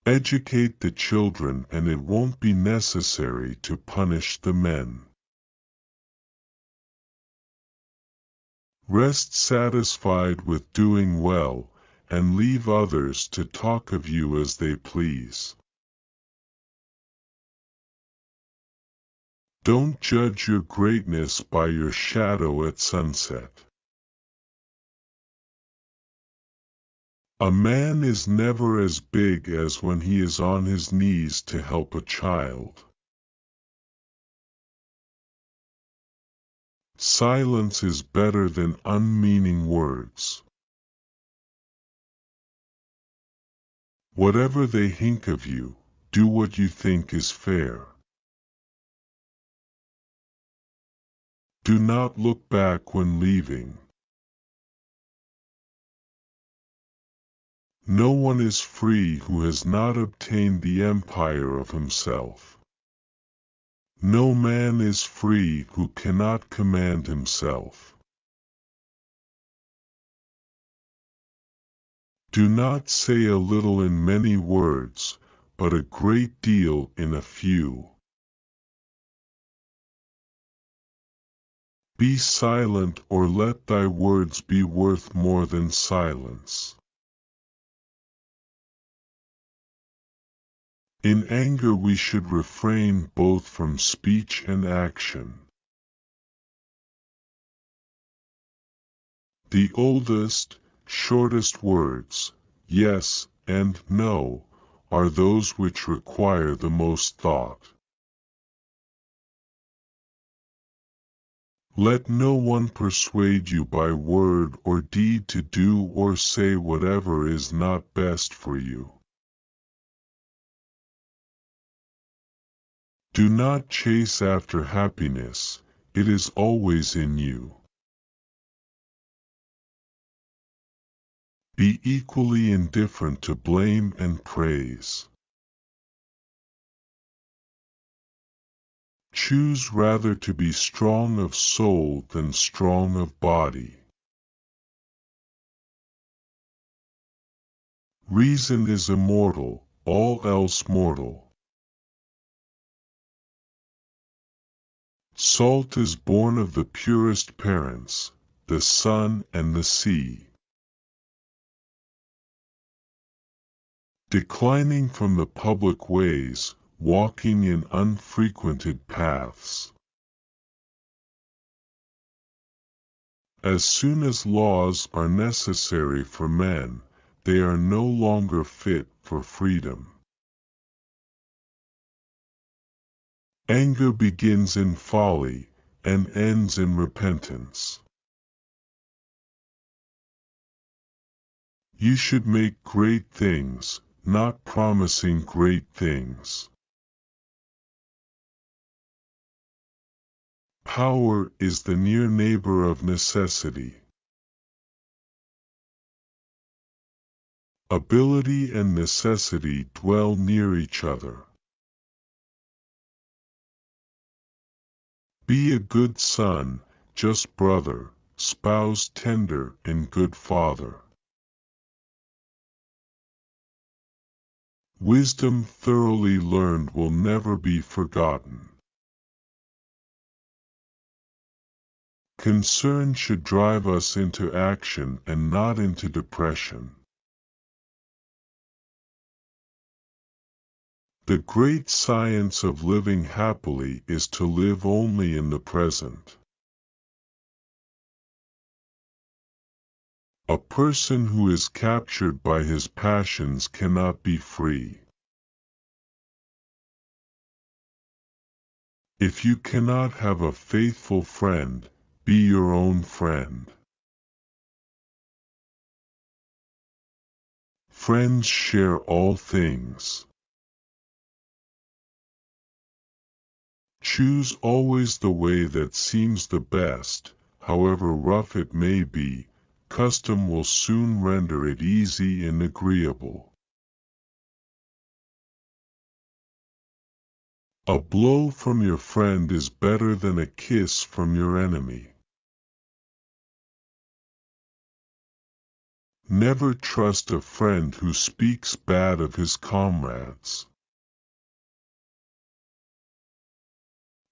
Educate the children and it won't be necessary to punish the men. Rest satisfied with doing well, and leave others to talk of you as they please. Don't judge your greatness by your shadow at sunset. A man is never as big as when he is on his knees to help a child. Silence is better than unmeaning words. Whatever they think of you, do what you think is fair. Do not look back when leaving. No one is free who has not obtained the empire of himself. No man is free who cannot command himself. Do not say a little in many words, but a great deal in a few. Be silent, or let thy words be worth more than silence. In anger we should refrain both from speech and action. The oldest, shortest words, yes and no, are those which require the most thought. Let no one persuade you by word or deed to do or say whatever is not best for you. Do not chase after happiness, it is always in you. Be equally indifferent to blame and praise. Choose rather to be strong of soul than strong of body. Reason is immortal, all else mortal. Salt is born of the purest parents, the sun and the sea. Declining from the public ways, walking in unfrequented paths. As soon as laws are necessary for men, they are no longer fit for freedom. Anger begins in folly, and ends in repentance. You should make great things, not promising great things. Power is the near neighbor of necessity. Ability and necessity dwell near each other. Be a good son, just brother, spouse tender, and good father. Wisdom thoroughly learned will never be forgotten. Concern should drive us into action and not into depression. The great science of living happily is to live only in the present. A person who is captured by his passions cannot be free. If you cannot have a faithful friend, be your own friend. Friends share all things. Choose always the way that seems the best, however rough it may be. Custom will soon render it easy and agreeable. A blow from your friend is better than a kiss from your enemy. Never trust a friend who speaks bad of his comrades.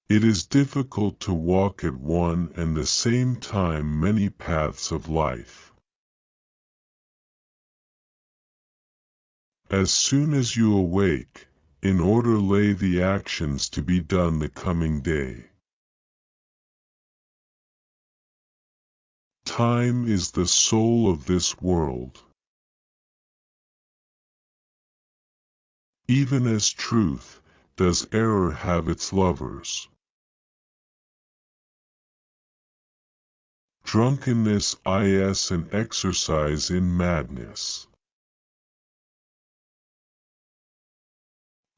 It is difficult to walk at one and the same time many paths of life. As soon as you awake, in order lay the actions to be done the coming day. Time is the soul of this world. Even as truth, does error have its lovers. Drunkenness is an exercise in madness.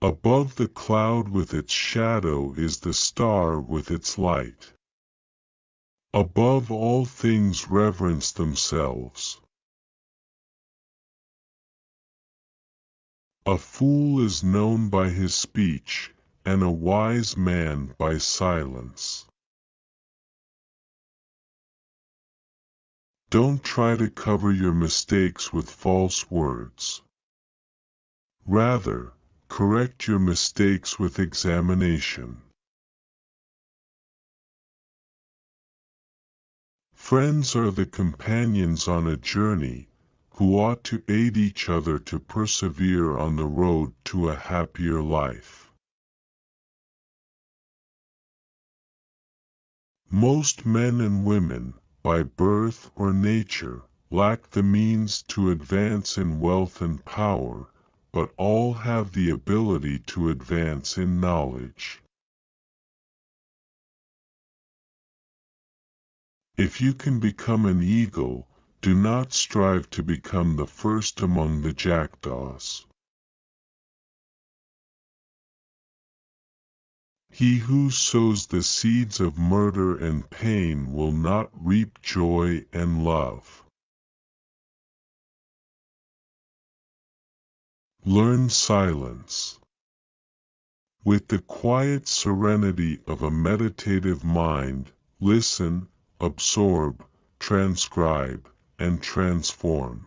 Above the cloud with its shadow is the star with its light. Above all things reverence themselves. A fool is known by his speech, and a wise man by silence. Don't try to cover your mistakes with false words. Rather, correct your mistakes with examination. Friends are the companions on a journey, who ought to aid each other to persevere on the road to a happier life. Most men and women, by birth or nature, lack the means to advance in wealth and power, but all have the ability to advance in knowledge. If you can become an eagle, do not strive to become the first among the jackdaws. He who sows the seeds of murder and pain will not reap joy and love. Learn silence. With the quiet serenity of a meditative mind, listen, absorb, transcribe, and transform.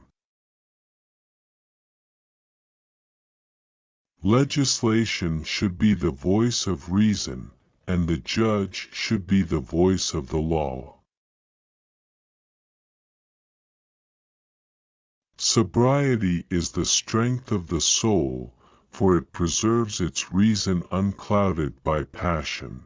Legislation should be the voice of reason, and the judge should be the voice of the law. Sobriety is the strength of the soul, for it preserves its reason unclouded by passion.